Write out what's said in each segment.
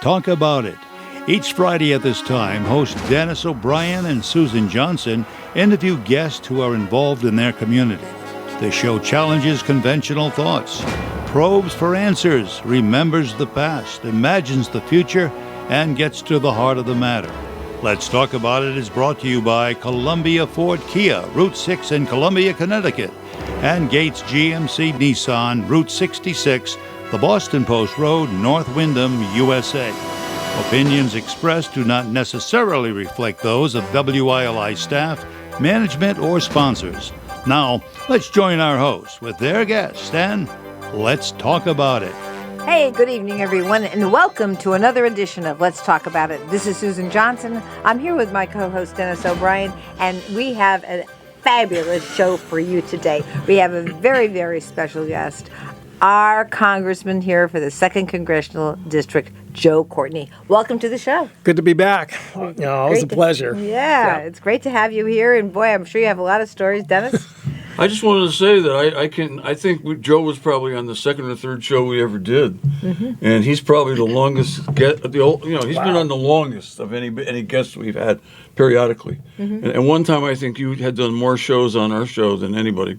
talk about it. Each Friday at this time, hosts Dennis O'Brien and Susan Johnson interview guests who are involved in their community. The show challenges conventional thoughts, probes for answers, remembers the past, imagines the future, and gets to the heart of the matter. Let's Talk About It is brought to you by Columbia Ford Kia, Route 6 in Columbia, Connecticut, and Gates GMC Nissan, Route 66, the Boston Post Road, North Windham, USA. Opinions expressed do not necessarily reflect those of WILI staff, management, or sponsors. Now, let's join our hosts with their guests, and let's talk about it. Hey, good evening, everyone, and welcome to another edition of Let's Talk About It. This is Susan Johnson. I'm here with my co-host, Dennis O'Brien, and we have a fabulous show for you today. We have a very, very special guest, our congressman here for the 2nd Congressional District, Joe Courtney. Welcome to the show. Good to be back. Always a pleasure. Yeah, it's great to have you here, and boy, I'm sure you have a lot of stories, Dennis. I just wanted to say that I think Joe was probably on the 2nd or 3rd show we ever did, and he's probably the longest he's been on the longest of any guests we've had periodically. And one time I think you had done more shows on our show than anybody,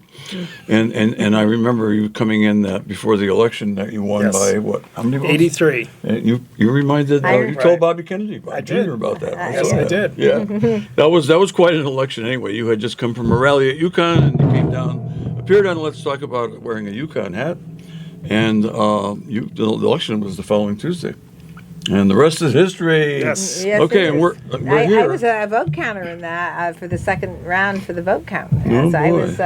and I remember you coming in that before the election that you won by what? How many votes? 83. And you reminded you told Bobby Kennedy Jr. about that. Yes, I did. Yeah, that was quite an election anyway. You had just come from a rally at Yukon and you came down, appeared on Let's Talk About It wearing a Yukon hat, and the election was the following Tuesday. And the rest is history. Yes. Okay, and we're here. I was a vote counter in that for the second round for the vote count. Oh, so I boy. was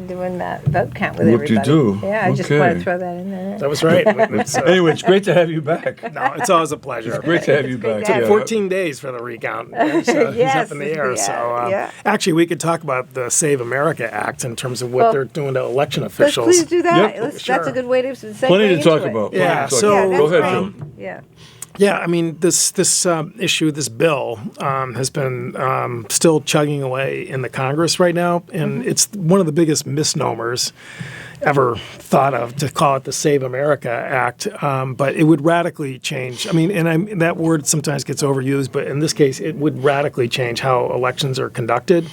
doing that vote count with everybody. What'd you do? Yeah, I just Okay. want to throw that in there. That was right. Anyway, it's great to have you back. No, it's always a pleasure. It's great to have you great back. to have Took 14 days for the recount. So he's up in the air. Actually, we could talk about the Save America Act in terms of what they're doing to election officials. Please do that. Yep. That's a good way to say Plenty to talk about. Yeah, Go ahead, Joe. Yeah. Yeah, I mean, this issue, this bill, has been still chugging away in the Congress right now, and it's one of the biggest misnomers ever thought of to call it the Save America Act, but it would radically change. I mean, and that word sometimes gets overused, but in this case, it would radically change how elections are conducted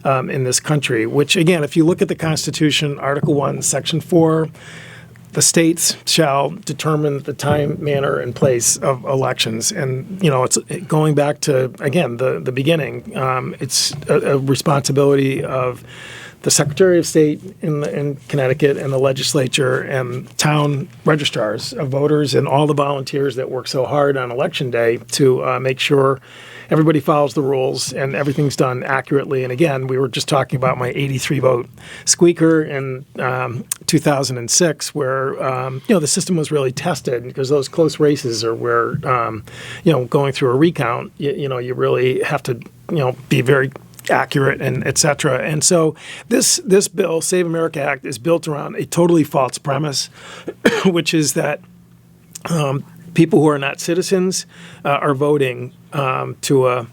in this country, which, again, if you look at the Constitution, Article 1, Section 4, the states shall determine the time, manner, and place of elections. And, it's going back to, again, the beginning. It's a responsibility of the Secretary of State in Connecticut and the legislature and town registrars of voters and all the volunteers that work so hard on Election Day to make sure everybody follows the rules and everything's done accurately. And again, we were just talking about my 83 vote squeaker in 2006, where the system was really tested because those close races are where going through a recount, you really have to be very accurate and et cetera. And so this bill, Save America Act, is built around a totally false premise, which is that people who are not citizens are voting to a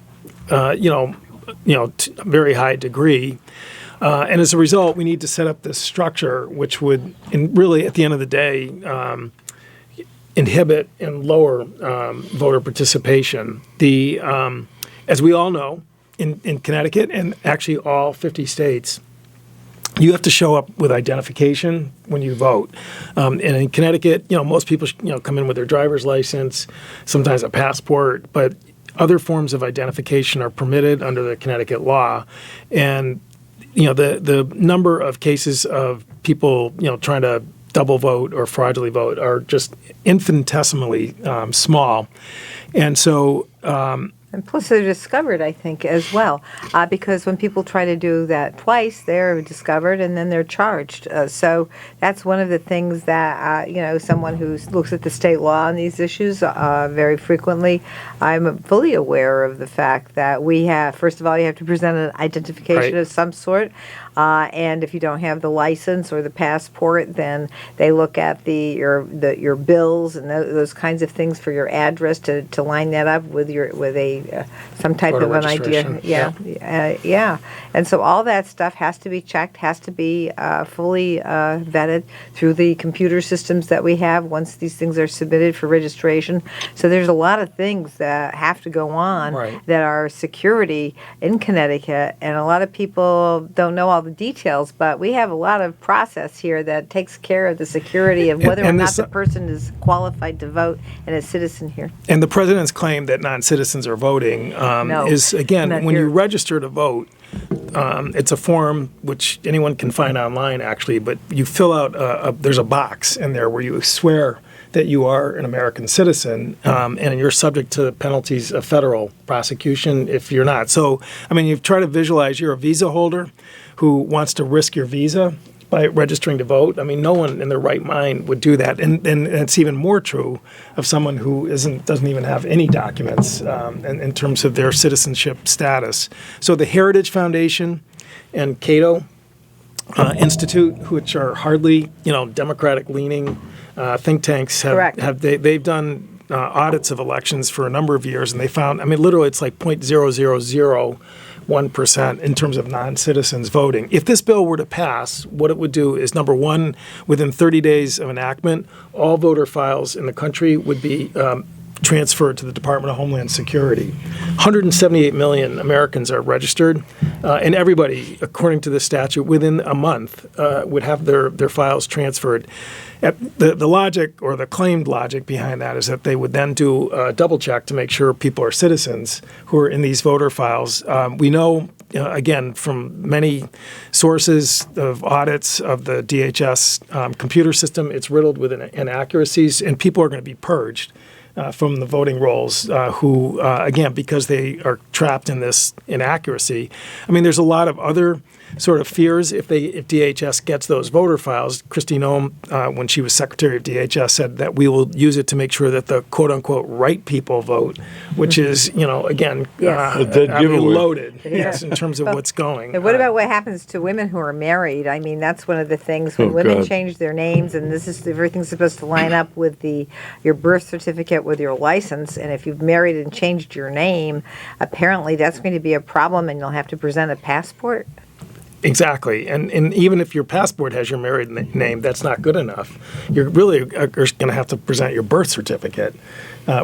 very high degree, and as a result, we need to set up this structure which would, really, at the end of the day, inhibit and lower voter participation. As we all know, in Connecticut and actually all 50 states, you have to show up with identification when you vote. And in Connecticut, most people come in with their driver's license, sometimes a passport, but other forms of identification are permitted under the Connecticut law. And the number of cases of people trying to double vote or fraudulently vote are just infinitesimally small. And so And plus they're discovered, I think, as well, because when people try to do that twice, they're discovered and then they're charged. So that's one of the things that, someone who looks at the state law on these issues very frequently, I'm fully aware of the fact that we have, first of all, you have to present an identification of some sort. And if you don't have the license or the passport, then they look at your bills and those kinds of things for your address to line that up with a some type Voter of an idea. registration. Yeah. And so all that stuff has to be checked, has to be fully vetted through the computer systems that we have once these things are submitted for registration. So there's a lot of things that have to go on that are security in Connecticut, and a lot of people don't know all the details, but we have a lot of process here that takes care of the security of whether or not the person is qualified to vote and a citizen here. And the president's claim that non-citizens are voting is, again, when you register to vote, it's a form which anyone can find online, actually, but you fill out, there's a box in there where you swear that you are an American citizen, and you're subject to penalties of federal prosecution if you're not. So, I mean, you try to visualize you're a visa holder who wants to risk your visa by registering to vote. I mean, no one in their right mind would do that. And it's even more true of someone who doesn't even have any documents in terms of their citizenship status. So the Heritage Foundation and Cato Institute, which are hardly, Democratic-leaning think tanks, they've done audits of elections for a number of years, and they found, I mean, literally it's like 0.0001% in terms of non-citizens voting. If this bill were to pass, what it would do is, number one, within 30 days of enactment, all voter files in the country would be transferred to the Department of Homeland Security. 178 million Americans are registered, and everybody, according to the statute, within a month would have their files transferred. The logic, or the claimed logic behind that, is that they would then do a double check to make sure people are citizens who are in these voter files. We know, again, from many sources of audits of the DHS computer system, it's riddled with inaccuracies, and people are going to be purged from the voting rolls who, again, because they are trapped in this inaccuracy. I mean, there's a lot of other sort of fears if DHS gets those voter files. Kristi Noem, when she was Secretary of DHS, said that we will use it to make sure that the quote-unquote right people vote, which is, again, loaded, in terms of what's going. And what about what happens to women who are married? I mean, that's one of the things when women change their names, and everything's supposed to line up with your birth certificate, with your license, and if you've married and changed your name, apparently that's going to be a problem, and you'll have to present a passport. Exactly. And even if your passport has your married name, that's not good enough. You're really going to have to present your birth certificate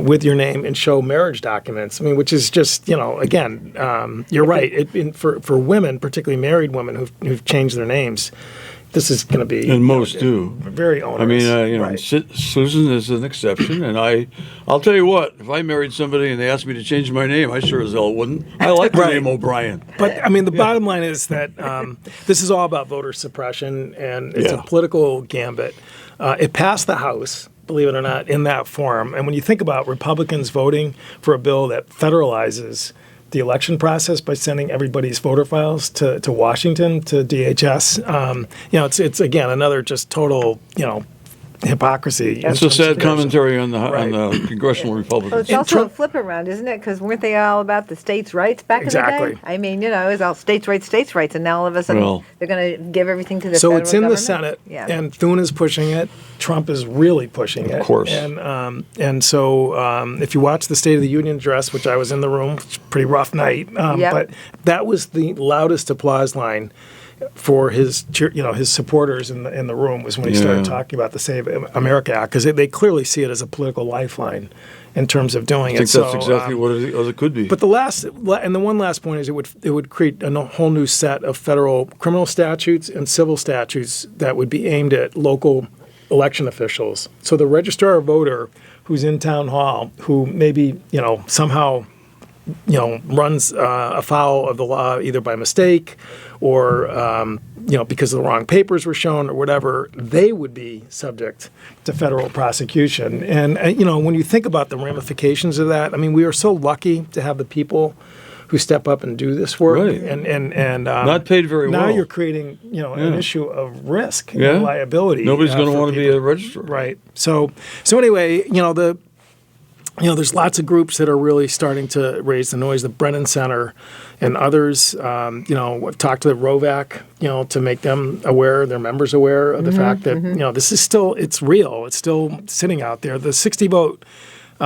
with your name and show marriage documents. I mean, which is just, again, you're right. For women, particularly married women who've changed their names, this is going to be, and most do, very onerous. I mean, Susan is an exception, and I'll tell you what, if I married somebody and they asked me to change my name, I sure as hell wouldn't. I like the name O'Brien. But I mean, the bottom line is that this is all about voter suppression, and it's a political gambit. It passed the House, believe it or not, in that form. And when you think about Republicans voting for a bill that federalizes the election process by sending everybody's voter files to Washington, to DHS, it's again another just total hypocrisy. It's a sad commentary on the congressional Republicans. Well, it's also a flip around, isn't it? Because weren't they all about the states' rights back in the day? I mean, it was all states' rights, and now all of a sudden they're going to give everything to the federal government. So it's in government? the Senate, and Thune is pushing it. Trump is really pushing it. Of course. And so if you watch the State of the Union address, which I was in the room, it's a pretty rough night, but that was the loudest applause line for his supporters in the room was when he started talking about the Save America Act, because they clearly see it as a political lifeline in terms of doing it. I think that's exactly what it could be. But the one last point is it would create a whole new set of federal criminal statutes and civil statutes that would be aimed at local election officials. So the registrar of voter who's in town hall, who maybe somehow runs afoul of the law either by mistake or because the wrong papers were shown or whatever, they would be subject to federal prosecution. And when you think about the ramifications of that, I mean, we are so lucky to have the people who step up and do this work, and not paid very well. Now you're creating an issue of risk and liability. Nobody's going to want to be a registrar, right? So anyway, there's lots of groups that are really starting to raise the noise. The Brennan Center and others, we've talked to the ROVAC, to make them aware, their members aware of the fact that, this is still, it's real. It's still sitting out there. The 60 vote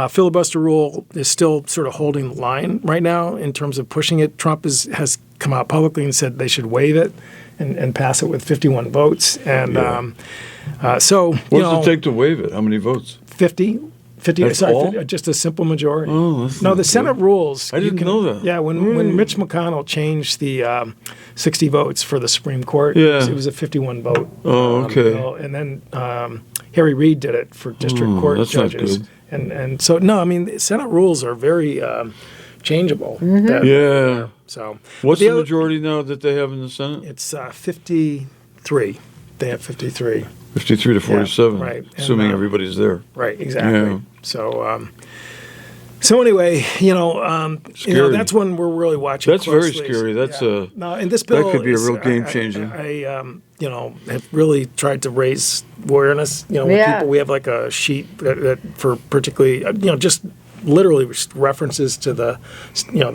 Filibuster rule is still sort of holding the line right now in terms of pushing it. Trump has come out publicly and said they should waive it and pass it with 51 votes. And so, What does it take to waive it? How many votes? 50. That's all? Just a simple majority. Oh, that's no, not the Senate good. rules. I didn't know that. Yeah, when Mitch McConnell changed the 60 votes for the Supreme Court, Yeah. it was a 51 vote. Oh, okay. bill. And then Harry Reid did it for district court that's not judges. good. And so, no, I mean, the Senate rules are very changeable. Yeah. So What's the the other- majority now that they have in the Senate? It's 53. They have 53. 53 to 47. right. And, Assuming everybody's there. Right, exactly. Yeah. So, so anyway, Scary. that's one we're really watching. That's very closely. scary. That's no, and this bill could be a is- real game changer. I have really tried to raise awareness. With Yeah. people, we have like a sheet that for particularly, just literally references to the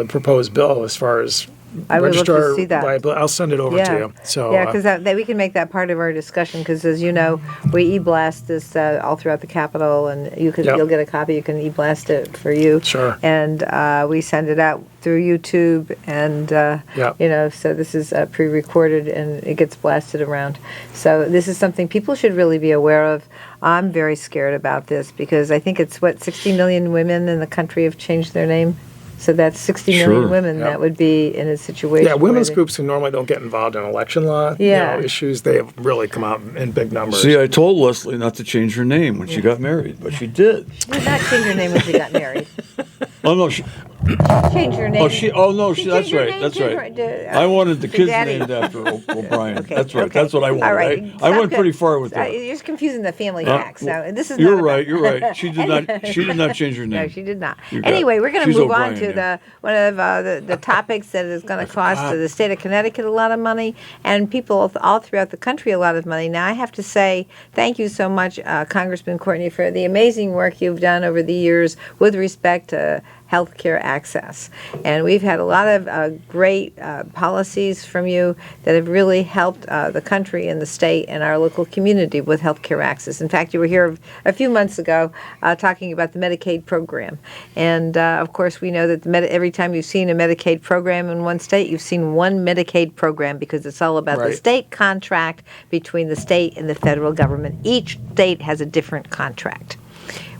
proposed bill as far as. I would love to registrar see that. liability. I'll send it over to you. So yeah, because that we can make that part of our discussion. Because as you know, we e-blast this all throughout the Capitol, and Yep. you'll get a copy. You can e-blast it for you. Sure. And we send it out through YouTube, and Yep. so this is pre-recorded and it gets blasted around. So this is something people should really be aware of. I'm very scared about this because I think it's 60 million women in the country have changed their name. So that's 60 million Sure. women Yep. that would be in a situation. yeah, women's where they- groups who normally don't get involved in election law Yeah. issues, they have really come out in big numbers. See, I told Leslie not to change her name when she got married, but she did. She did not change her name when she got married. Oh no, she. Change her name. Oh no, She that's changed her right. name That's to right. her- I wanted the to kids Daddy. named after O'Brien. Okay, That's right. okay. That's what I wanted. All right. I Stop went it. pretty far with that. You're just confusing the family Uh, facts. Now, this is You're not right. about- You're right. She did not. She did not change her name. No, she did not. You got Anyway, it. we're going to She's move on O'Brien, to yeah. one of the topics that is going to cost the state of Connecticut a lot of money and people all throughout the country a lot of money. Now, I have to say thank you so much, Congressman Courtney, for the amazing work you've done over the years with respect to healthcare access. And we've had a lot of great policies from you that have really helped the country and the state and our local community with healthcare access. In fact, you were here a few months ago talking about the Medicaid program. And of course, we know that every time you've seen a Medicaid program in one state, you've seen one Medicaid program because it's all about the Right. state contract between the state and the federal government. Each state has a different contract.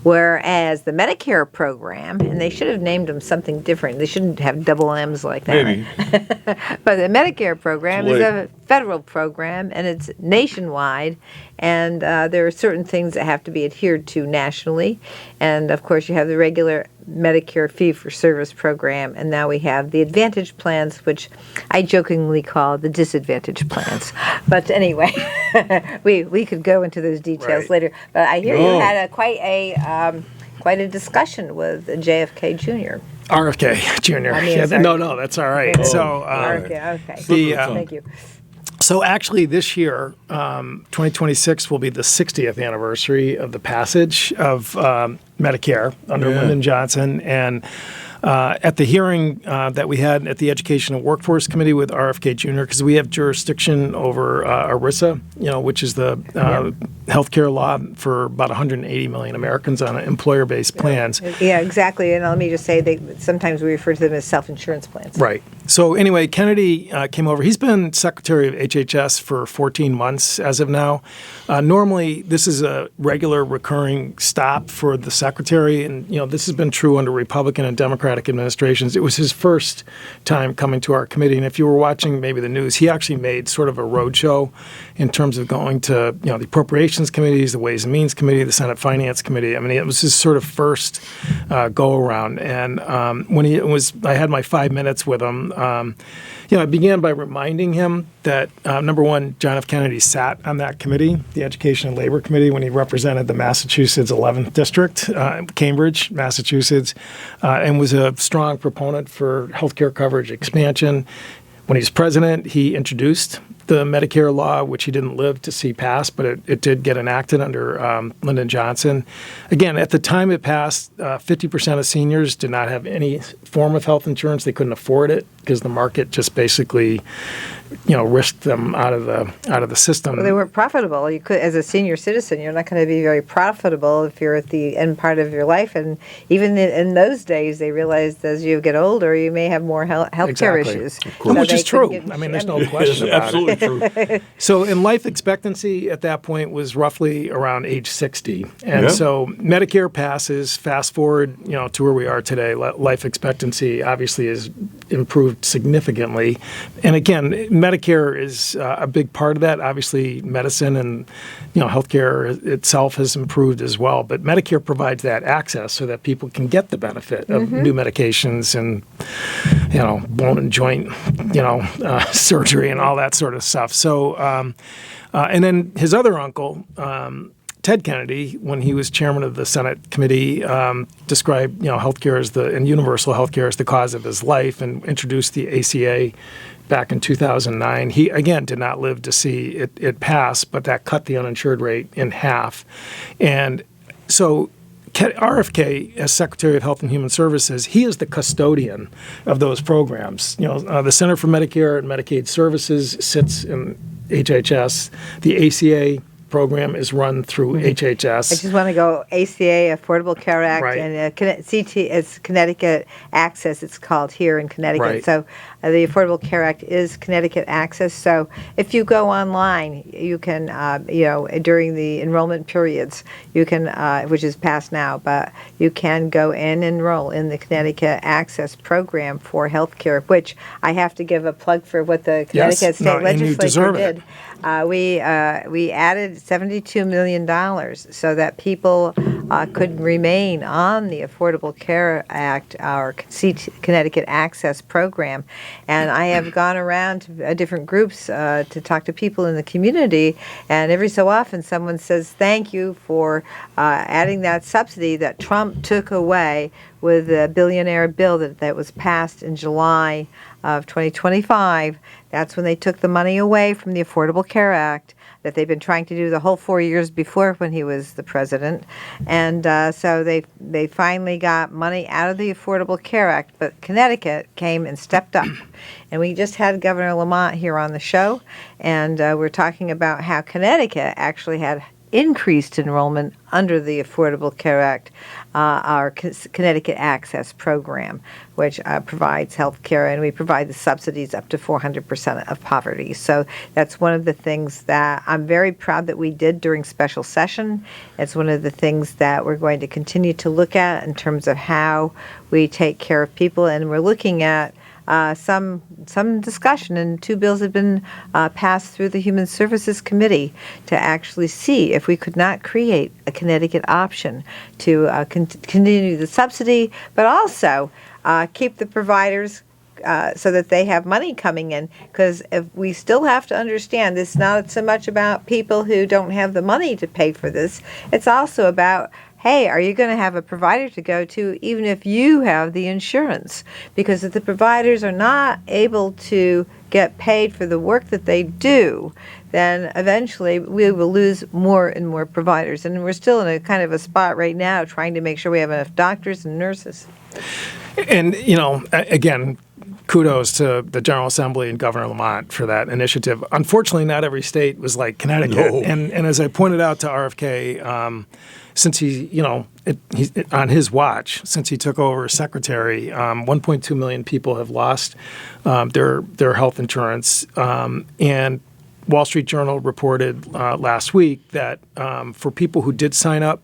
Whereas the Medicare program, and they should have named them something different. They shouldn't have double M's like that. Maybe. But the Medicare program It's is late. a federal program, and it's nationwide. And there are certain things that have to be adhered to nationally. And of course, you have the regular Medicare fee-for-service program, and now we have the Advantage plans, which I jokingly call the disadvantage plans. But anyway, we could go into those details Right. later. But I hear you No. had quite a discussion with JFK Jr. RFK Jr. I mean, Yeah, sorry. no, that's all right. Oh, So, Okay. the, Thank you. so actually, this year, 2026 will be the 60th anniversary of the passage of Medicare under Yeah. Lyndon Johnson, and at the hearing that we had at the Education and Workforce Committee with RFK Jr., because we have jurisdiction over ERISA, which is the healthcare law for about 180 million Americans on employer-based plans. Yeah, exactly. And let me just say, sometimes we refer to them as self-insurance plans. Right. So anyway, Kennedy came over. He's been Secretary of HHS for 14 months as of now. Normally, this is a regular recurring stop for the Secretary, and this has been true under Republican and Democratic administrations. It was his first time coming to our committee, and if you were watching maybe the news, he actually made sort of a roadshow in terms of going to the Appropriations Committees, the Ways and Means Committee, the Senate Finance Committee. I mean, it was his sort of first go around, and when I had my 5 minutes with him. I began by reminding him that, number one, John F. Kennedy sat on that committee, the Education and Labor Committee, when he represented the Massachusetts 11th District, Cambridge, Massachusetts, and was a strong proponent for healthcare coverage expansion. When he was president, he introduced the Medicare law, which he didn't live to see pass, but it did get enacted under Lyndon Johnson. Again, at the time it passed, 50% of seniors did not have any form of health insurance. They couldn't afford it because the market just basically, risked them out of the system. Well, they weren't profitable. You could, as a senior citizen, you're not going to be very profitable if you're at the end part of your life. And even in those days, they realized as you get older, you may have more health care Exactly. issues. Which is true. I mean, there's no question about it. Absolutely true. So, in life expectancy at that point was roughly around age 60, and so Medicare passes. Fast forward, to where we are today. Life expectancy obviously has improved significantly, and again, Medicare is a big part of that. Obviously, medicine and healthcare itself has improved as well. But Medicare provides that access so that people can get the benefit of new medications and bone and joint surgery and all that sort of stuff. So, and then his other uncle, Ted Kennedy, when he was chairman of the Senate committee, described healthcare and universal healthcare as the cause of his life, and introduced the ACA back in 2009. He again did not live to see it pass, but that cut the uninsured rate in half, and so. RFK, as Secretary of Health and Human Services, he is the custodian of those programs. The Center for Medicare and Medicaid Services sits in HHS. The ACA program is run through HHS. I just want to go ACA, Affordable Care Act, Right. and CT is Connecticut Access, it's called here in Connecticut. Right. So the Affordable Care Act is Connecticut Access. So if you go online, you can, during the enrollment periods, you can, which is past now, but you can go and enroll in the Connecticut Access program for health care, which I have to give a plug for what the Connecticut State and you Legislature deserve it. did. We added $72 million so that people could remain on the Affordable Care Act, our Connecticut Access program. And I have gone around to different groups to talk to people in the community, and every so often someone says, thank you for adding that subsidy that Trump took away with the billionaire bill that was passed in July of 2025. That's when they took the money away from the Affordable Care Act that they've been trying to do the whole 4 years before when he was the president. And so they finally got money out of the Affordable Care Act, but Connecticut came and stepped up. And we just had Governor Lamont here on the show, and we're talking about how Connecticut actually had increased enrollment under the Affordable Care Act, our Connecticut Access program, which provides health care, and we provide the subsidies up to 400% of poverty. So that's one of the things that I'm very proud that we did during special session. It's one of the things that we're going to continue to look at in terms of how we take care of people, and we're looking at some discussion, and two bills have been passed through the Human Services Committee to actually see if we could not create a Connecticut option to continue the subsidy, but also keep the providers so that they have money coming in. Because if we still have to understand, it's not so much about people who don't have the money to pay for this. It's also about, hey, are you going to have a provider to go to even if you have the insurance? Because if the providers are not able to get paid for the work that they do, then eventually we will lose more and more providers. And we're still in a kind of a spot right now trying to make sure we have enough doctors and nurses. And, again, kudos to the General Assembly and Governor Lamont for that initiative. Unfortunately, not every state was like Connecticut. No. And as I pointed out to RFK, since he's on his watch, since he took over as secretary, 1.2 million people have lost their health insurance. And Wall Street Journal reported last week that for people who did sign up,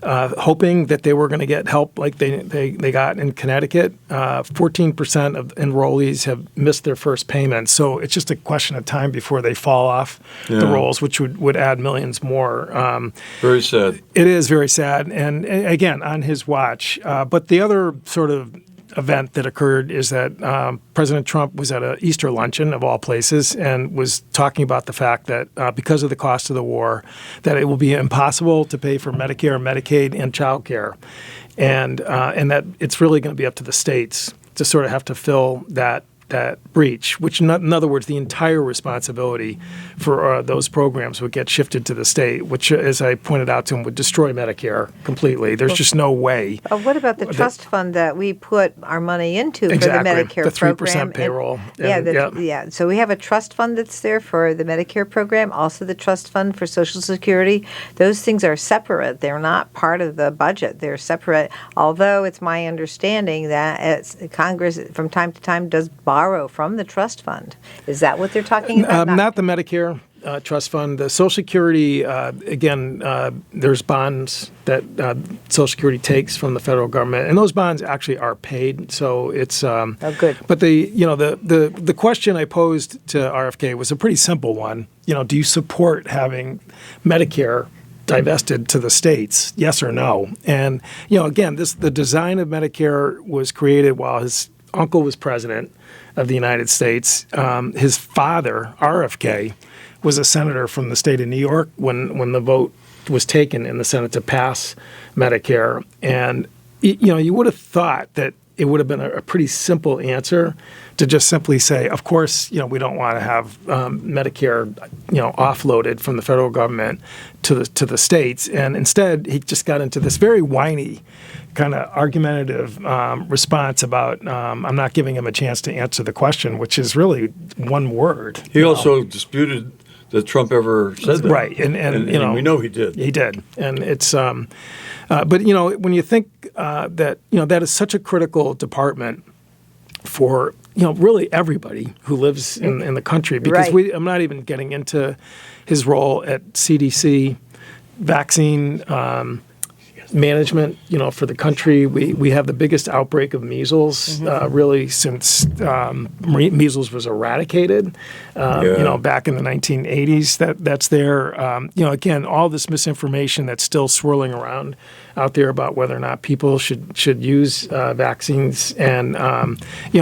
hoping that they were going to get help like they got in Connecticut, 14% of enrollees have missed their first payment. So it's just a question of time before they fall off the rolls, which would add millions more. Very sad. It is very sad. And again, on his watch. But the other sort of event that occurred is that President Trump was at an Easter luncheon, of all places, and was talking about the fact that because of the cost of the war, that it will be impossible to pay for Medicare, Medicaid, and child care, and that it's really going to be up to the states to sort of have to fill that that breach, which in other words, the entire responsibility for those programs would get shifted to the state, which, as I pointed out to him, would destroy Medicare completely. There's just no way. What about the trust fund that we put our money into for the Medicare the 3% program? payroll. Yeah. So we have a trust fund that's there for the Medicare program, also the trust fund for Social Security. Those things are separate. They're not part of the budget. They're separate, although it's my understanding that Congress from time to time does borrow from the trust fund. Is that what they're talking about? Not the Medicare trust fund. The Social Security, again, there's bonds that Social Security takes from the federal government, and those bonds actually are paid. So it's good. But the question I posed to RFK was a pretty simple one. Do you support having Medicare divested to the states? Yes or no? And again, the design of Medicare was created while his uncle was president of the United States. His father, RFK, was a senator from the state of New York when the vote was taken in the Senate to pass Medicare. And you would have thought that it would have been a pretty simple answer to just simply say, of course, we don't want to have Medicare, offloaded from the federal government to the states. And instead, he just got into this very whiny kind of argumentative response about I'm not giving him a chance to answer the question, which is really one word. He also disputed that Trump ever said that. Right. And we know he did. He did. And it's but when you think that that is such a critical department for really everybody who lives in the country, because right. I'm not even getting into his role at CDC, vaccine management, for the country. We have the biggest outbreak of measles really since measles was eradicated, back in the 1980s. That's there. Again, all this misinformation that's still swirling around out there about whether or not people should use vaccines. And,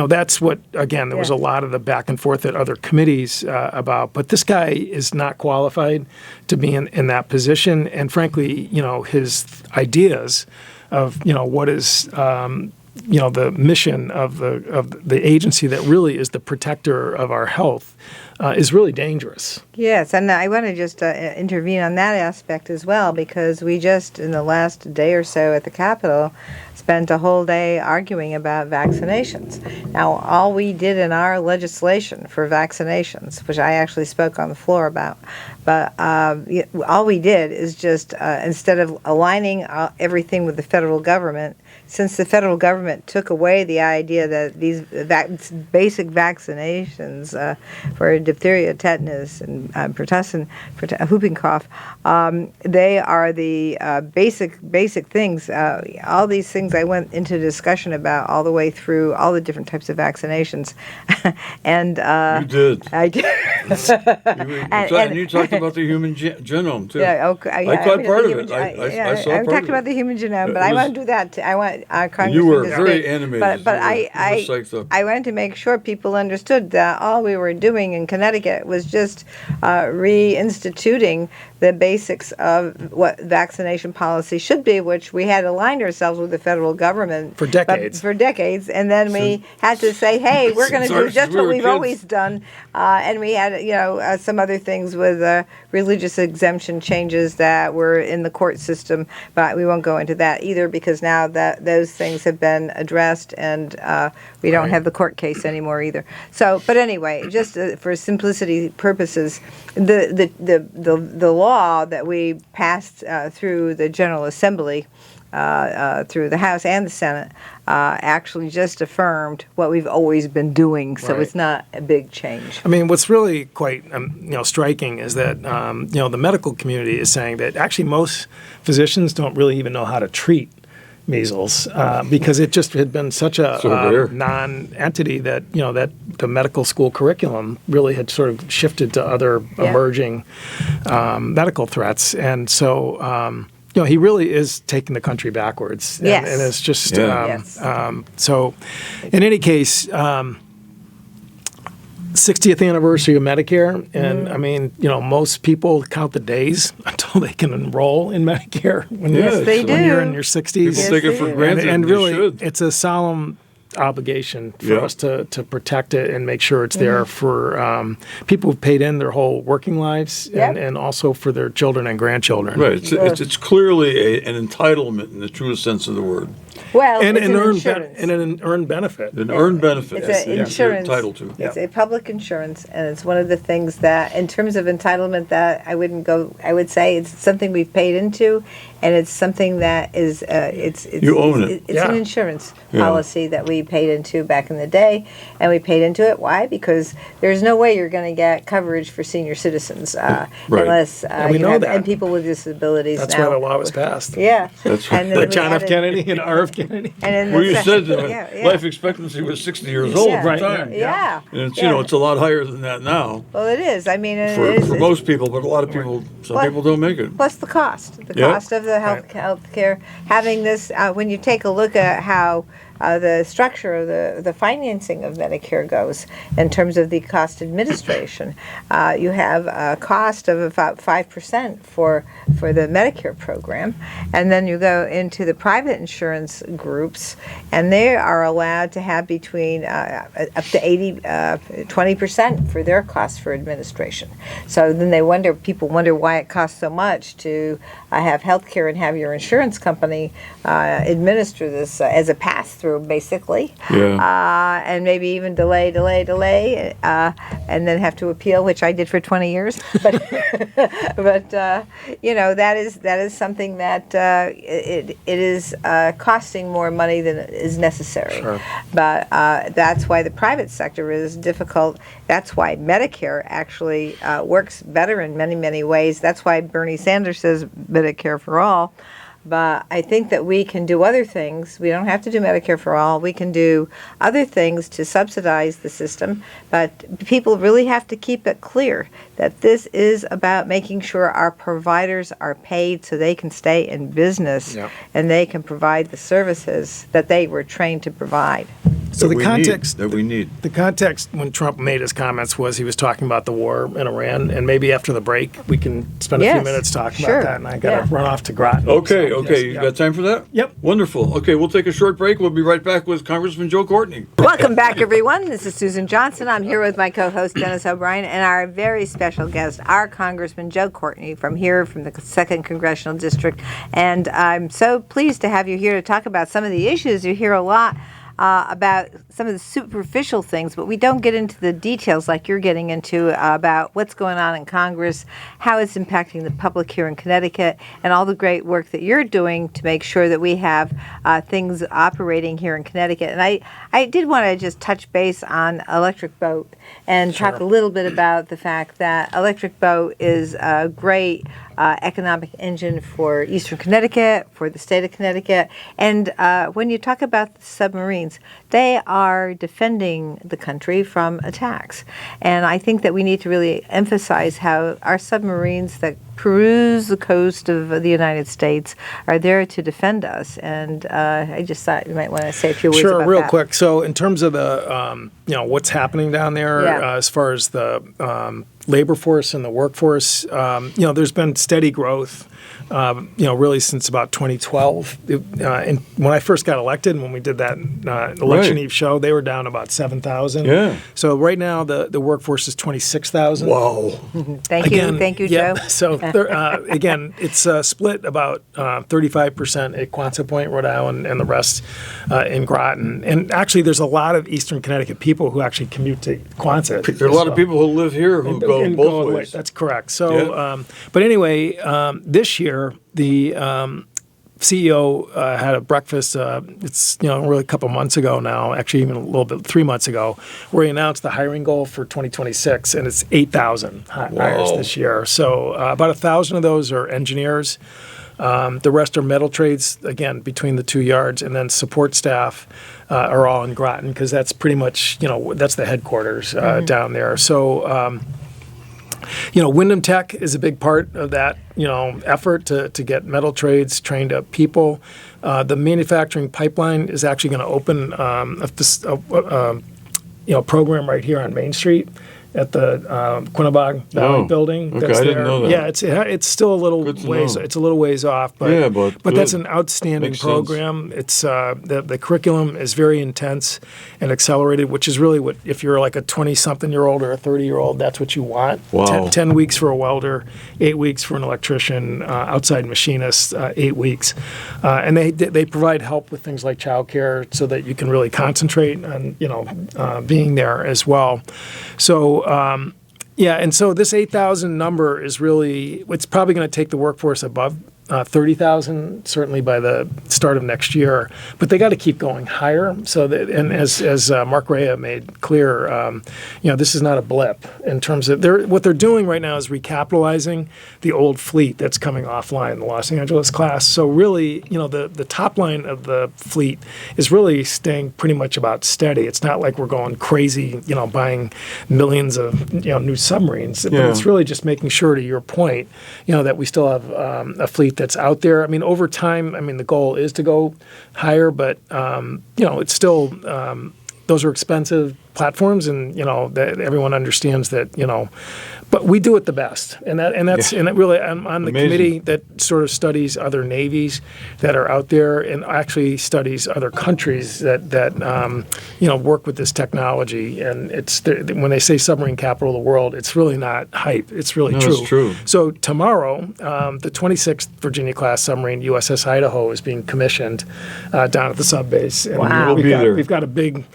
that's what, again, there was a lot of the back and forth at other committees about. But this guy is not qualified to be in that position. And frankly, his ideas of, what is the mission of the agency that really is the protector of our health is really dangerous. Yes, and I want to just intervene on that aspect as well, because we just, in the last day or so at the Capitol, spent a whole day arguing about vaccinations. Now, all we did in our legislation for vaccinations, which I actually spoke on the floor about, but all we did is just, instead of aligning everything with the federal government, since the federal government took away the idea that these basic vaccinations for diphtheria, tetanus, and pertussin, whooping cough, they are the basic things. All these things I went into discussion about all the way through all the different types of vaccinations, and you did. I did. and you talked about the human genome too. Yeah, okay. I caught part of it. I saw part talked of about it. the human genome, but I want to do that. I want Congress. You were very animated. But I wanted to make sure people understood that all we were doing in Connecticut was just reinstituting the basics of what vaccination policy should be, which we had aligned ourselves with the federal government for decades. And then we had to say, hey, we're going to do just what we've always done. And we had, some other things with religious exemption changes that were in the court system, but we won't go into that either, because now that those things have been addressed, and we don't have the court case anymore either. So, but anyway, just for simplicity purposes, the law that we passed through the General Assembly, through the House and the Senate, actually just affirmed what we've always been doing. So it's not a big change. I mean, what's really quite striking is that the medical community is saying that actually most physicians don't really even know how to treat measles because it just had been such a non-entity that that the medical school curriculum really had sort of shifted to other emerging medical threats, and so he really is taking the country backwards. Yes. And it's just Yes. so. In any case. 60th anniversary of Medicare, and I mean, most people count the days until they can enroll in Medicare when they do. When you're in your 60s. People take it for granted, and really, should. it's a solemn obligation for Yeah. us to protect it and make sure it's there for people who've paid in their whole working lives Yep. and also for their children and grandchildren. Right. It's clearly an entitlement in the truest sense of the word. Well, And it's an an earned insurance. and an earned benefit. An earned benefit. It's an You're insurance. entitled to. It's a public insurance, and it's one of the things that, in terms of entitlement, that I would say it's something we've paid into, and it's something that is, it's You own it. It's Yeah. an insurance Yeah. policy that we paid into back in the day, and we paid into it. Why? Because there's no way you're going to get coverage for senior citizens Right. unless we you know have, that. and people with disabilities. That's now. why the law was passed. Yeah, That's right. And then Like we John F. added- Kennedy and R. F. Kennedy. And then Well, the you sec- said that yeah, yeah. life expectancy was 60 years old at the Right, time. Yeah. And it's, Yeah. it's a lot higher than that now Well, it is. I mean, it for, is. for most people, but a lot of people, some Well, people don't make it. Plus the cost Yeah. of the health care. Having this, when you take a look at how the structure of the financing of Medicare goes in terms of the cost administration, you have a cost of about 5% for the Medicare program, and then you go into the private insurance groups, and they are allowed to have between up to 20% for their costs for administration. So then people wonder why it costs so much to have health care and have your insurance company administer this as a pass-through, basically, Yeah. and maybe even delay, and then have to appeal, which I did for 20 years. But, that is something that it is costing more money than is necessary. Sure. But that's why the private sector is difficult. That's why Medicare actually works better in many, many ways. That's why Bernie Sanders says Medicare for all. But I think that we can do other things. We don't have to do Medicare for all. We can do other things to subsidize the system. But people really have to keep it clear that this is about making sure our providers are paid so they can stay in business and they can provide the services that they were trained to provide. So the we context need, that we need. The context when Trump made his comments was he was talking about the war in Iran, and maybe after the break we can spend a few Yes, minutes talking sure, about that. And I got to yeah. run off to Groton. Okay, So, okay. yes, You yeah. got time for that? Yep. Wonderful. Okay, we'll take a short break. We'll be right back with Congressman Joe Courtney. Welcome back, everyone. This is Susan Johnson. I'm here with my co-host, Dennis O'Brien, and our very special guest, our Congressman Joe Courtney from the 2nd Congressional District. And I'm so pleased to have you here to talk about some of the issues. You hear a lot about some of the superficial things, but we don't get into the details like you're getting into about what's going on in Congress, how it's impacting the public here in Connecticut, and all the great work that you're doing to make sure that we have things operating here in Connecticut. And I did want to just touch base on Electric Boat and talk a little bit about the fact that Electric Boat is a great economic engine for Eastern Connecticut, for the state of Connecticut. And when you talk about the submarines, they are defending the country from attacks. And I think that we need to really emphasize how our submarines that cruise the coast of the United States are there to defend us. And I just thought you might want to say a few words about that. Sure, real quick. So in terms of the, what's happening down there as far as the labor force and the workforce, there's been steady growth, really since about 2012. And when I first got elected, and when we did that election eve show, they were down about 7,000. Yeah. So right now the workforce is 26,000. Wow. Thank you, yeah, Joe. So again, it's split about 35% at Quonset Point, Rhode Island, and the rest in Groton. And actually, there's a lot of Eastern Connecticut people who actually commute to Quonset. There are a lot of people who live here who go and both ways. That's correct. So, but anyway, this year the CEO had a breakfast. It's really a couple months ago now, actually even a little bit 3 months ago, where he announced the hiring goal for 2026, and it's 8,000 hires this year. So about 1,000 of those are engineers. The rest are metal trades, again, between the 2 yards, and then support staff are all in Groton because that's pretty much, that's the headquarters down there. So, Wyndham Tech is a big part of that, effort to get metal trades trained up people. The manufacturing pipeline is actually going to open a program right here on Main Street. at the Quinnebog Valley building. Okay, I didn't know that. Yeah, it's still a little Good to ways. know. It's a little ways off, but Yeah, but that's good. an outstanding Makes sense. program. It's the curriculum is very intense and accelerated, which is really what, if you're like a 20-something-year-old or a 30-year-old, that's what you want. Wow. 10 weeks for a welder, 8 weeks for an electrician, outside machinist, 8 weeks, and they provide help with things like childcare so that you can really concentrate on being there as well. So. Yeah, and so this 8,000 number is really, it's probably going to take the workforce above 30,000, certainly by the start of next year. But they got to keep going higher. So that, and as Mark Rea made clear, this is not a blip in terms of what they're doing right now is recapitalizing the old fleet that's coming offline, the Los Angeles class. So really, the top line of the fleet is really staying pretty much about steady. It's not like we're going crazy, buying millions of new submarines. But it's really just making sure, to your point, that we still have a fleet that's out there. I mean, over time, the goal is to go higher, but it's still those are expensive platforms, and that everyone understands that. But we do it the best, and it really. I'm on the Amazing. committee that sort of studies other navies that are out there, and actually studies other countries that work with this technology. And when they say submarine capital of the world, it's really not hype. It's really true. It's true. So tomorrow, the 26th Virginia class submarine USS Idaho is being commissioned down at the sub base. And Wow. we've got a big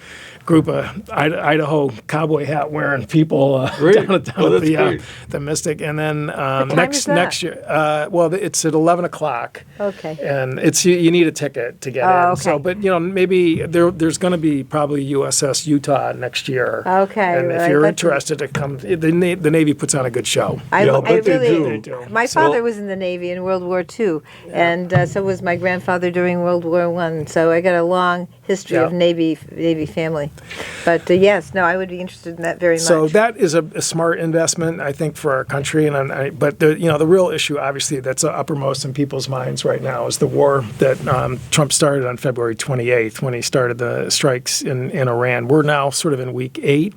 group of Idaho cowboy hat wearing people down at the Mystic, and then next year. It's at 11 o'clock. Okay. And it's you need a ticket to get in. Okay. So, but maybe there's going to be probably USS Utah next year. Okay, And if right. you're But- interested to come, the Navy puts on a good show. I'll bet they do. They do. My So- father was in the Navy in World War II, and so was my grandfather during World War I. So I got a long history of Navy family. But yes, no, I would be interested in that very much. So that is a smart investment, I think, for our country. But the real issue, obviously, that's uppermost in people's minds right now is the war that Trump started on February 28th when he started the strikes in Iran. We're now sort of in week 8.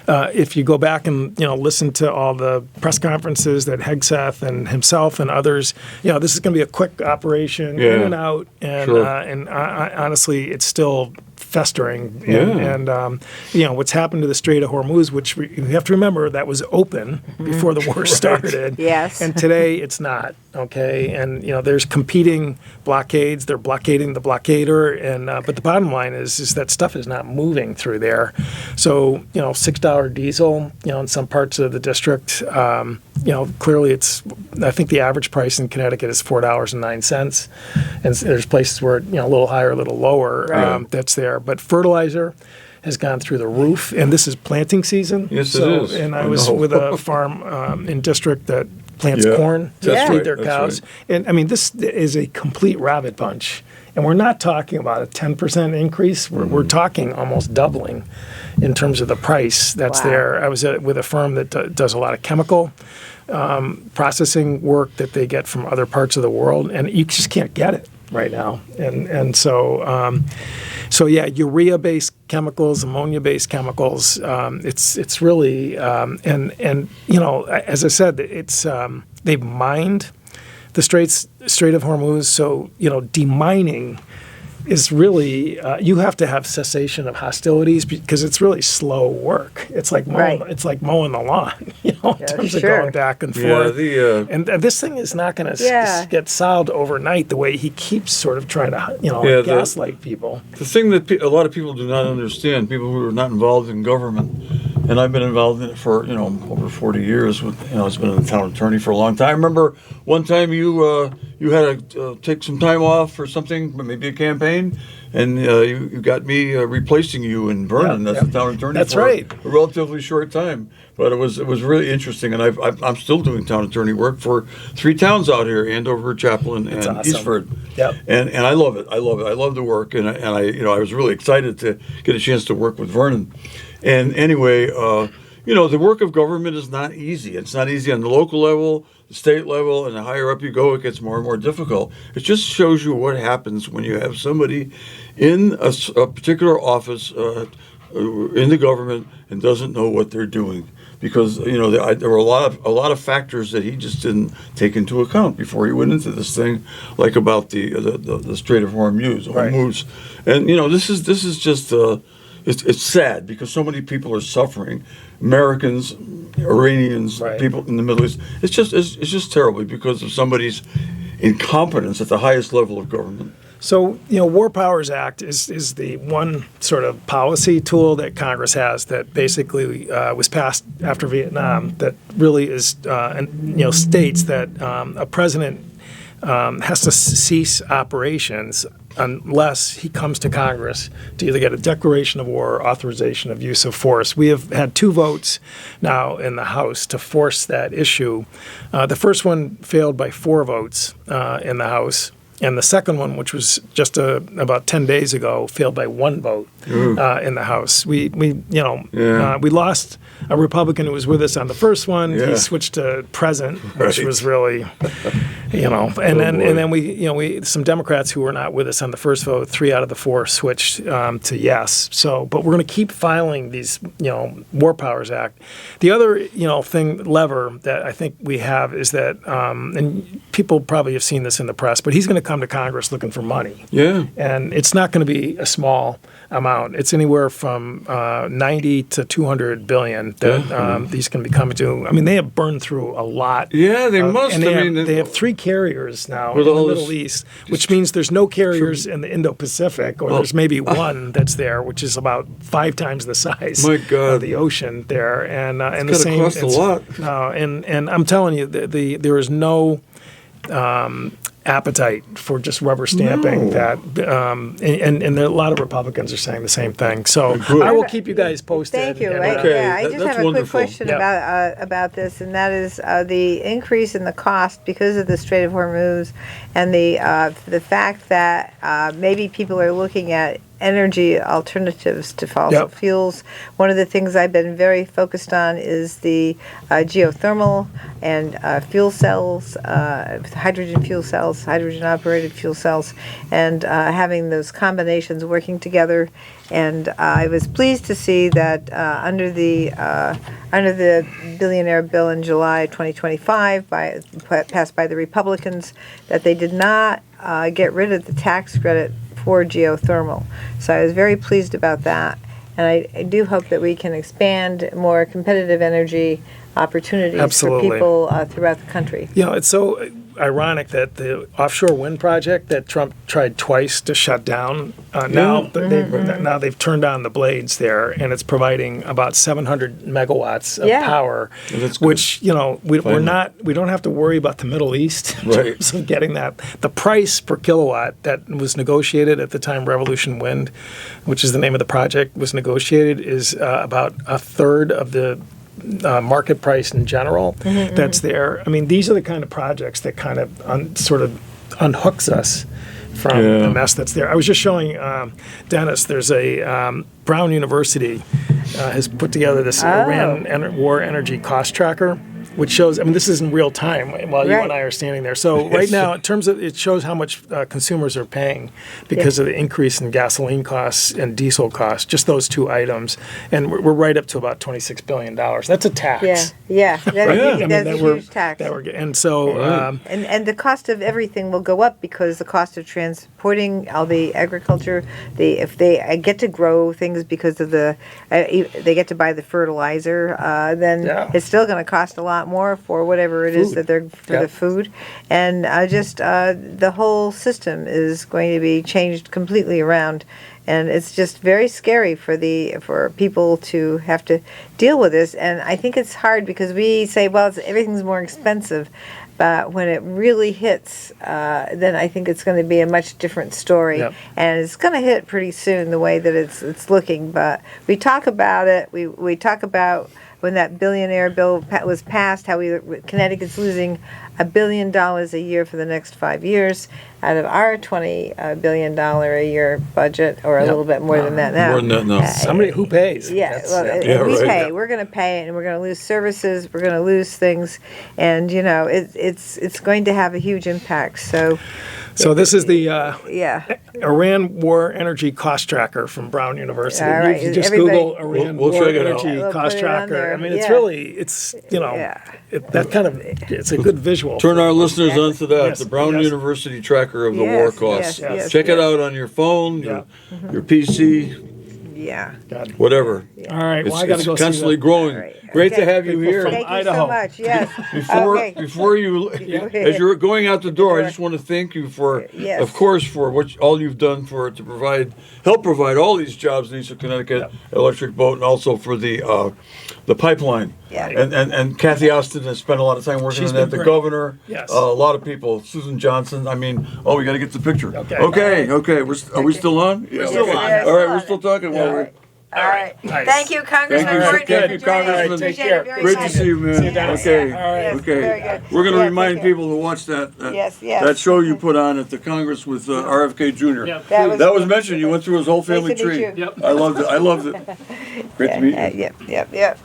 If you go back and listen to all the press conferences that Hegseth and himself and others, this is going to be a quick operation, in and out, and Sure. honestly, it's still festering. Yeah. And what's happened to the Strait of Hormuz, which you have to remember that was open before the war started. Yes. And today it's not. Okay. And there's competing blockades. They're blockading the blockader. And but the bottom line is that stuff is not moving through there. So $6 diesel. In some parts of the district. Clearly it's. I think the average price in Connecticut is $4.09, and there's places where a little higher, a little lower. Right. That's there. But fertilizer has gone through the roof, and this is planting season. Yes, it is. And I I was know. with a farm in district that plants corn to That's feed right, their that's cows. right. And this is a complete rabbit punch. And we're not talking about a 10% increase. We're talking almost doubling in terms of the price that's Wow. there. I was with a firm that does a lot of chemical processing work that they get from other parts of the world, and you just can't get it right now. And so urea-based chemicals, ammonia-based chemicals. It's really as I said, it's they've mined the Strait of Hormuz. So demining is really you have to have cessation of hostilities because it's really slow work. It's like mowing, Right. it's like mowing the lawn, in terms of sure. going back and Yeah, forth. And this thing is not going to Yeah. get solved overnight. The way he keeps sort of trying to gaslight people. The thing that a lot of people do not understand, people who are not involved in government, and I've been involved in it for over 40 years. It's been a town attorney for a long time. I remember one time you had to take some time off or something, maybe a campaign, and you got me replacing you in Vernon as the town attorney. That's for right. a relatively short time, but it was really interesting, and I'm still doing town attorney work for 3 towns out here: Andover, Chaplin, and awesome. Eastford. Yep. And I love it. I love the work, and I was really excited to get a chance to work with Vernon. And anyway, the work of government is not easy. It's not easy on the local level, the state level, and the higher up you go, it gets more and more difficult. It just shows you what happens when you have somebody in a particular office in the government and doesn't know what they're doing. because there were a lot of factors that he just didn't take into account before he went into this thing, like about the Strait of Hormuz, and this is just it's sad because so many people are suffering, Americans, Iranians, people in the Middle East. It's just terrible because of somebody's incompetence at the highest level of government. So, War Powers Act is the one sort of policy tool that Congress has that basically was passed after Vietnam that really is, states that a president has to cease operations unless he comes to Congress to either get a declaration of war or authorization of use of force. We have had 2 votes now in the House to force that issue. The first one failed by 4 votes in the House. And the second one, which was just about 10 days ago, failed by 1 vote in the House. We lost a Republican who was with us on the first one. Yeah. He switched to present, which was really, and then we some Democrats who were not with us on the first vote, 3 out of the 4 switched to yes. So, but we're going to keep filing these, War Powers Act. The other, lever that I think we have is that, and people probably have seen this in the press, but he's going to come to Congress looking for money. Yeah. And it's not going to be a small amount. It's anywhere from 90 to 200 billion that these can be coming to. I mean, they have burned through a lot. Yeah, they must. And they have 3 carriers now in the Middle East, which means there's no carriers in the Indo-Pacific, or there's maybe one that's there, which is about 5 times the size of the ocean there. And the same cost a lot. And I'm telling you, there is no appetite for just rubber stamping that, and a lot of Republicans are saying the same thing. So I will keep you guys posted. Thank you. I just have a quick question about this, and that is the increase in the cost because of the Strait of Hormuz, and the fact that maybe people are looking at energy alternatives to fossil fuels. One of the things I've been very focused on is the geothermal and fuel cells, hydrogen fuel cells, hydrogen-operated fuel cells, and having those combinations working together. And I was pleased to see that under the billionaire bill in July 2025, passed by the Republicans, that they did not get rid of the tax credit for geothermal. So I was very pleased about that. And I do hope that we can expand more competitive energy opportunities for people throughout the country. It's so ironic that the offshore wind project that Trump tried twice to shut down, now they've turned on the blades there, and it's providing about 700 megawatts of power, which we don't have to worry about the Middle East in terms of getting that. The price per kilowatt that was negotiated at the time Revolution Wind, which is the name of the project, was negotiated, is about a third of the market price in general that's there. I mean, these are the kind of projects that kind of sort of unhooks us from the mess that's there. I was just showing Dennis, there's a Brown University has put together this Iran war energy cost tracker, which shows, I mean, this is in real time while you and I are standing there. So right now, in terms of, it shows how much consumers are paying because of the increase in gasoline costs and diesel costs, just those 2 items. And we're right up to about $26 billion. That's a tax. That's a huge tax. And so... and the cost of everything will go up because the cost of transporting all the agriculture, if they get to grow things because of they get to buy the fertilizer, then it's still going to cost a lot more for whatever it is that they're for the food, and the whole system is going to be changed completely around, and it's just very scary for people to have to deal with this. And I think it's hard because we say, well, everything's more expensive, but when it really hits, then I think it's going to be a much different story, and it's going to hit pretty soon the way that it's looking. But we talk about it. We talk about when that billionaire bill was passed, how Connecticut's losing $1 billion a year for the next 5 years out of our $20 billion a year budget, or a little bit more than that now. More than that now. Somebody who pays. We pay. We're going to pay, and we're going to lose services. We're going to lose things, and it's going to have a huge impact. So. So this is the Yeah. Iran War Energy Cost Tracker from Brown University. All right. You can just Everybody- Google Iran We'll War check it out. Energy We'll Cost put it on Tracker. there. I mean, Yeah. it's you know, Yeah. it's a good visual. Turn our listeners onto that, Yes, the Brown yes. University Tracker of the Yes, war yes, costs. yes, Check it yes. out on your phone, Yeah. your PC, Yeah. God. whatever. All right, well, It's, I got to it's go constantly see growing. All right. Great to Okay. have you People here. from Thank you Idaho. so much. Yes. Okay. Before you, as you're going out the door, I just want to thank you for, Yes. of course, for all you've done to help provide all these jobs in Eastern Connecticut Electric Boat, and also for the pipeline. Yeah. And Kathy Austin has spent a lot of time working She's on that. been The great. governor, Yes. a lot of people. Susan Johnson. I mean, we got to get the picture. Okay. Okay. Are we still on? Yeah, still okay. on. Yeah, All right, still we're on. still talking while we're. All right. Nice. Thank you, Congressman Thank you. Courtney, Thank for you, joining us. Congressman. Appreciate Take care. it very Great much. to see you, man. See you, Dennis. Okay. Yeah. All right. Okay. Very good. We're going to Yeah, remind take care. people to watch that Yes, yes. that show you put on at the Congress with RFK Jr. Yeah, That was mentioned. You went through his whole family Nice to meet tree. you. Yep. I loved it. Great to meet you. Yep.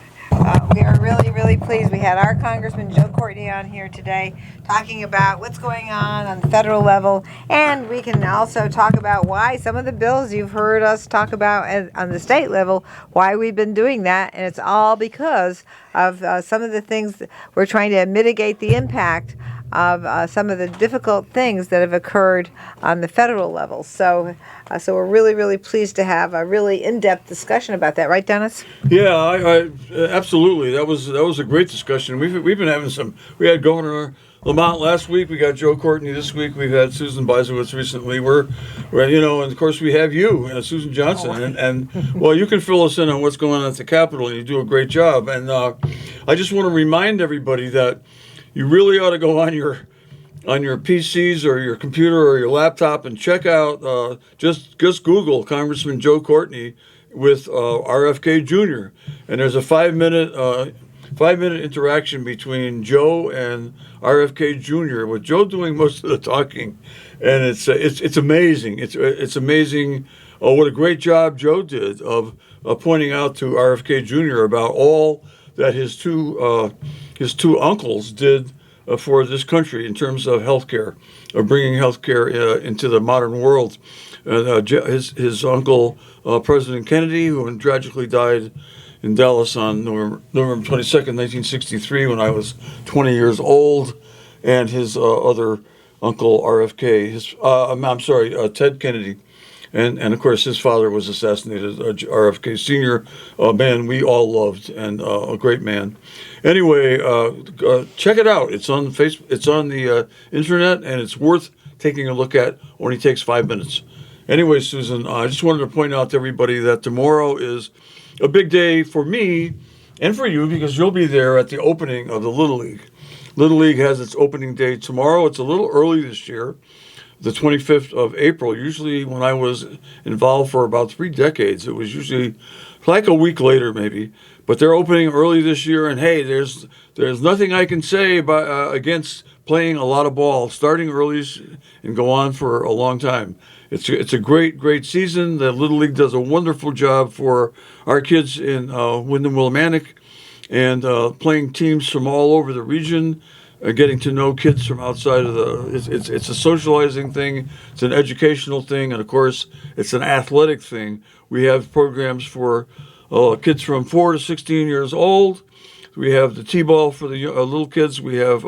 We are really, really pleased. We had our Congressman Joe Courtney on here today talking about what's going on the federal level, and we can also talk about why some of the bills you've heard us talk about on the state level, why we've been doing that, and it's all because of some of the things that we're trying to mitigate the impact of some of the difficult things that have occurred on the federal level. So we're really, really pleased to have a really in-depth discussion about that, right, Dennis? Yeah, I absolutely. That was a great discussion. We've been having some. We had Governor Lamont last week. We got Joe Courtney this week. We've had Susan Bisowitz recently. We're and of course we have you, Susan Johnson, and well, you can fill us in on what's going on at the Capitol, and you do a great job. And I just want to remind everybody that you really ought to go on your PCs or your computer or your laptop and check out just Google Congressman Joe Courtney with RFK Jr. And there's a 5-minute interaction between Joe and RFK Jr. with Joe doing most of the talking, and it's amazing. It's amazing what a great job Joe did of pointing out to RFK Jr. about all that his two uncles did for this country in terms of healthcare, of bringing healthcare into the modern world. His uncle, President Kennedy, who tragically died in Dallas on November 22nd, 1963, when I was 20 years old, and his other uncle, Ted Kennedy. And of course, his father was assassinated, RFK Sr., a man we all loved, and a great man. Anyway, check it out. It's on Facebook. It's on the internet, and it's worth taking a look at. Only takes 5 minutes. Anyway, Susan, I just wanted to point out to everybody that tomorrow is a big day for me and for you, because you'll be there at the opening of the Little League. Little League has its opening day tomorrow. It's a little early this year, the 25th of April. Usually when I was involved for about 3 decades, it was usually like a week later maybe. But they're opening early this year, and hey, there's nothing I can say about against playing a lot of ball, starting early and go on for a long time. It's a great season. The Little League does a wonderful job for our kids in Wyndham Willimantic, and playing teams from all over the region, getting to know kids from outside of it's a socializing thing, it's an educational thing, and of course it's an athletic thing. We have programs for kids from 4 to 16 years old. We have the T-ball for the little kids. We have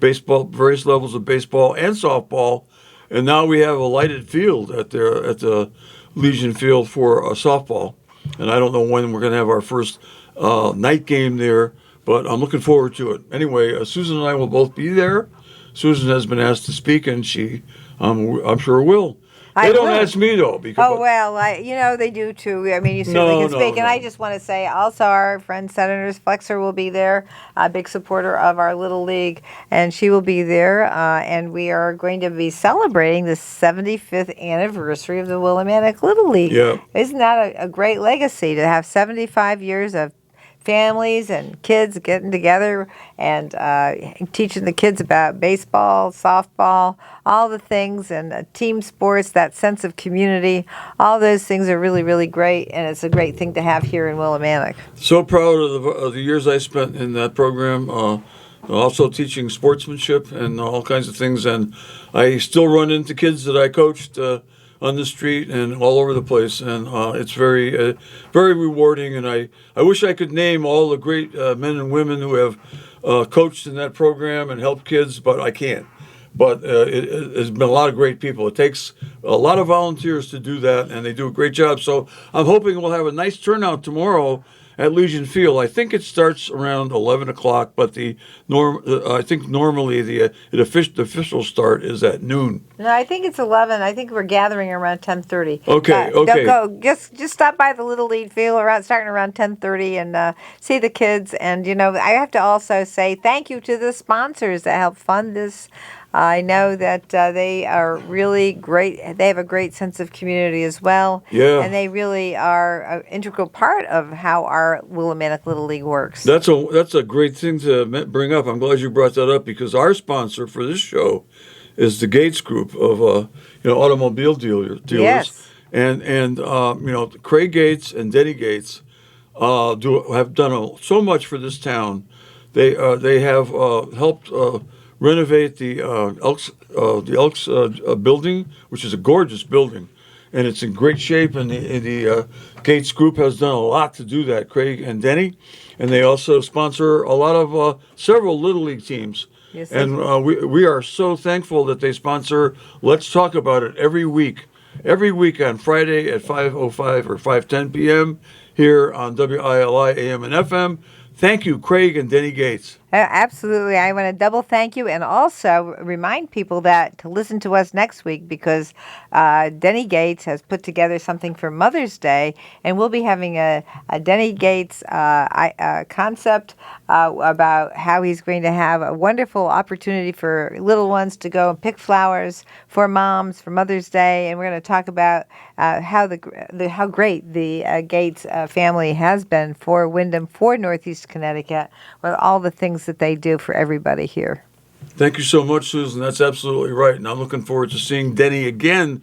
baseball, various levels of baseball and softball, and now we have a lighted field at the Legion Field for softball. And I don't know when we're going to have our first night game there, but I'm looking forward to it. Anyway, Susan and I will both be there. Susan has been asked to speak, and she, I'm sure, will. They don't ask me, though. Because, they do too. I mean, you certainly can speak. And I just want to say also our friend Senator Flexer will be there, a big supporter of our Little League, and she will be there. And we are going to be celebrating the 75th anniversary of the Willimantic Little League. Yeah. Isn't that a great legacy to have 75 years of families and kids getting together and teaching the kids about baseball, softball, all the things, and team sports, that sense of community. All those things are really, really great, and it's a great thing to have here in Willimantic. So proud of the years I spent in that program. also teaching sportsmanship and all kinds of things. And I still run into kids that I coached on the street and all over the place. And it's very, very rewarding. And I wish I could name all the great men and women who have coached in that program and helped kids, but I can't. But it's been a lot of great people. It takes a lot of volunteers to do that, and they do a great job. So I'm hoping we'll have a nice turnout tomorrow at Legion Field. I think it starts around 11 o'clock, but I think normally the official start is at noon. No, I think it's 11. I think we're gathering around 10:30. Okay. Go. Just stop by the Little League Field starting around 10:30 and see the kids. And I have to also say thank you to the sponsors that help fund this. I know that they are really great. They have a great sense of community as well. Yeah. And they really are an integral part of how our Willimantic Little League works. That's a great thing to bring up. I'm glad you brought that up because our sponsor for this show is the Gates Group of automobile dealers. Yes. And Craig Gates and Denny Gates have done so much for this town. They have helped renovate the Elks building, which is a gorgeous building, and it's in great shape. And the Gates Group has done a lot to do that, Craig and Denny, and they also sponsor a lot of several Little League teams. Yes, and we are so thankful that they sponsor Let's Talk About It every week on Friday at 5:05 or 5:10 p.m. here on WILI AM and FM. Thank you, Craig and Denny Gates. Absolutely. I want to double thank you and also remind people that to listen to us next week because Denny Gates has put together something for Mother's Day, and we'll be having a Denny Gates concept about how he's going to have a wonderful opportunity for little ones to go and pick flowers for moms for Mother's Day, and we're going to talk about how great the Gates family has been for Wyndham, for Northeast Connecticut, with all the things that they do for everybody here. Thank you so much, Susan. That's absolutely right. And I'm looking forward to seeing Denny again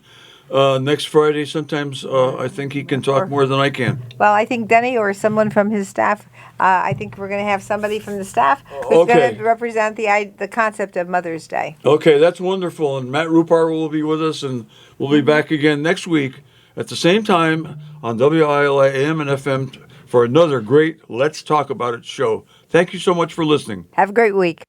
next Friday. Sometimes I think he can talk more than I can. Well, I think Denny or someone from his staff, I think we're going to have somebody from the staff who's going to represent the concept of Mother's Day. Okay, that's wonderful. And Matt Rupar will be with us, and we'll be back again next week at the same time on WILI AM and FM for another great Let's Talk About It show. Thank you so much for listening. Have a great week.